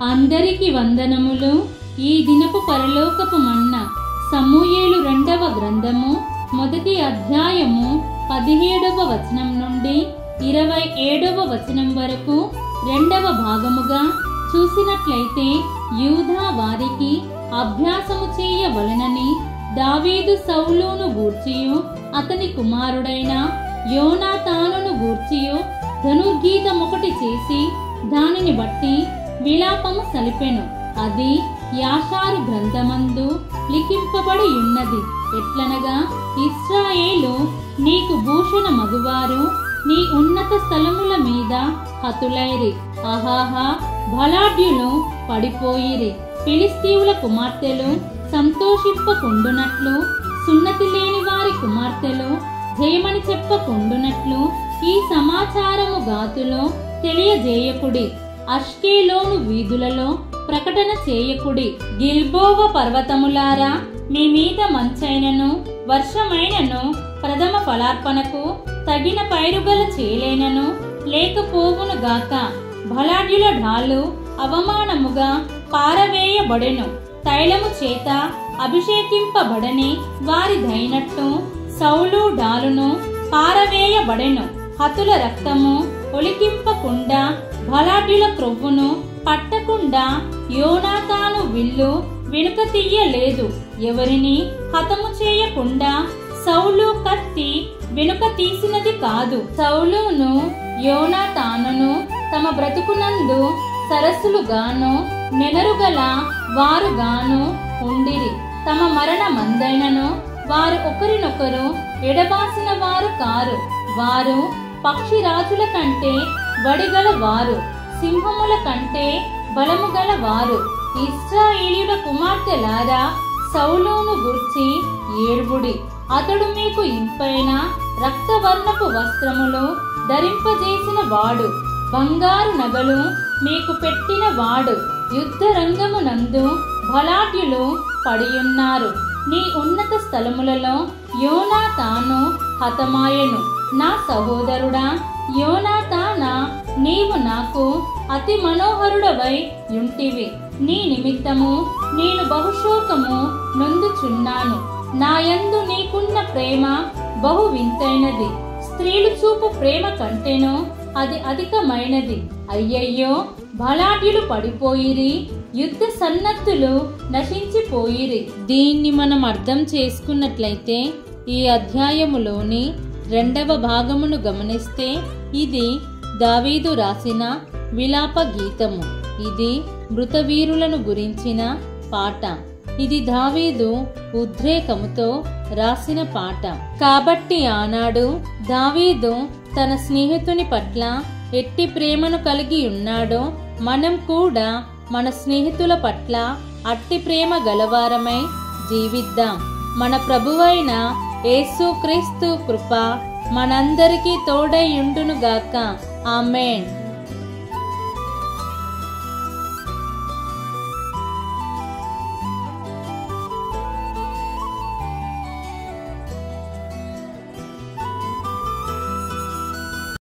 అందరికి వందనములు. ఈ దినపు పరలోకపు మన్నా సమూయేలు 2వ గ్రంథము 1వ అధ్యాయము 17వ వచనం నుండి 27వ వచనం వరకు 2వ భాగముగా చూసినట్లయితే, యూదా వారికి అభ్యాసము చేయవలెనని దావీదు సౌలును గూర్చియు అతని కుమారుడైన యోనాతానును గూర్చియు ధనుర్గీతమొకటి చేసి దానిని బట్టి విలాపము సలిపెను. అది యాషారు గ్రంథమందు లిఖింపబడి ఉన్నది. ఎట్లనగా, ఇశ్రాయేలు నీకు భూషణ మగువారు నీ ఉన్నత స్థలముల మీద హతులైరి. అహాహా, బలాఢ్యులు పడిపోయిరి. ఫిలిస్తీయుల కుమార్తెలు సంతోషింపకుండునట్లు, సున్నతి లేని వారి కుమార్తెలు జయమని చెప్పకుండునట్లు ఈ సమాచారము గాతులో తెలియజేయకుడి. అష్కేలోను వీధులలో ప్రకటన చేయకుడి. గిల్బోవ పర్వతములారా, మీ మీద మంచైనను వర్షమైనను ప్రథమ ఫలార్పణకు తగిన పైరుగల చేలేనను లేకపోవును గాక. బలాఢ్యుల ఢాలు అవమానముగా పారవేయబడెను. తైలము చేత అభిషేకింపబడని వారి దైనట్టు సౌలు డాలును పారవేయబడెను. హతుల రక్తము ఒలికింపకుండా, బలాఢ్యుల క్రొవ్వును పట్టకుండా యోనాతాను విల్లు వెనుక తీయలేదు. ఎవరిని హతము చేయకుండా సౌలు కత్తి వెనుక తీసినది కాదు. సౌలును యోనాతానును తమ బ్రతుకునందు సరస్సులుగాను నెనరుగల వారుగాను ఉండిరి. తమ మరణ మందైనను వారు ఒకరినొకరు ఎడబాసిన వారు కారు. వారు పక్షిరాజుల కంటే వడిగల వారు, సింహముల కంటే బలము గల వారు. ఇశ్రాయేలీయుల కుమార్తెలారా, సౌలును గూర్చి ఏడ్వుడి. అతడు మీకు ఇంపైన రక్తవర్ణపు వస్త్రములు ధరింపజేసిన వాడు, బంగారు నగలు మీకు పెట్టిన వాడు. యుద్ధ రంగమునందు బలాఢ్యులు పడియున్నారు. నీ ఉన్నత స్థలములలో యోనాతాను హతమాయెను. నా సహోదరుడా యోనాతానా, నీవు నాకు అతి మనోహరుడవై యుంటివి. నీ నిమిత్తము నేను బహుశోకము నొందుచున్నాను. నాయందు నీకున్న ప్రేమ బహు వింతైనది. స్త్రీలు చూపు ప్రేమ కంటేనో అది అధికమైనది. అయ్యయ్యో, బలాఢ్యులు పడిపోయిరి, యుద్ధ సన్నద్ధులు నశించిపోయిరి. దీన్ని మనం అర్థం చేసుకున్నట్లయితే, ఈ అధ్యాయములోని 2వ భాగమును గమనిస్తే, ఇది దావీదు రాసిన విలాప గీతము. ఇది మృతవీరులను గురించిన పాట. ఇది దావీదు ఉద్రేకముతో రాసిన పాట. కాబట్టి ఆనాడు దావీదు తన స్నేహితుని పట్ల ఎట్టి ప్రేమను కలిగి ఉన్నాడో, మనం కూడా మన స్నేహితుల పట్ల అట్టి ప్రేమ గలవారమై జీవిద్దాం. మన ప్రభువైన యేసుక్రీస్తు కృప మనందరికీ తోడై ఉండునుగాక. ఆమేన్.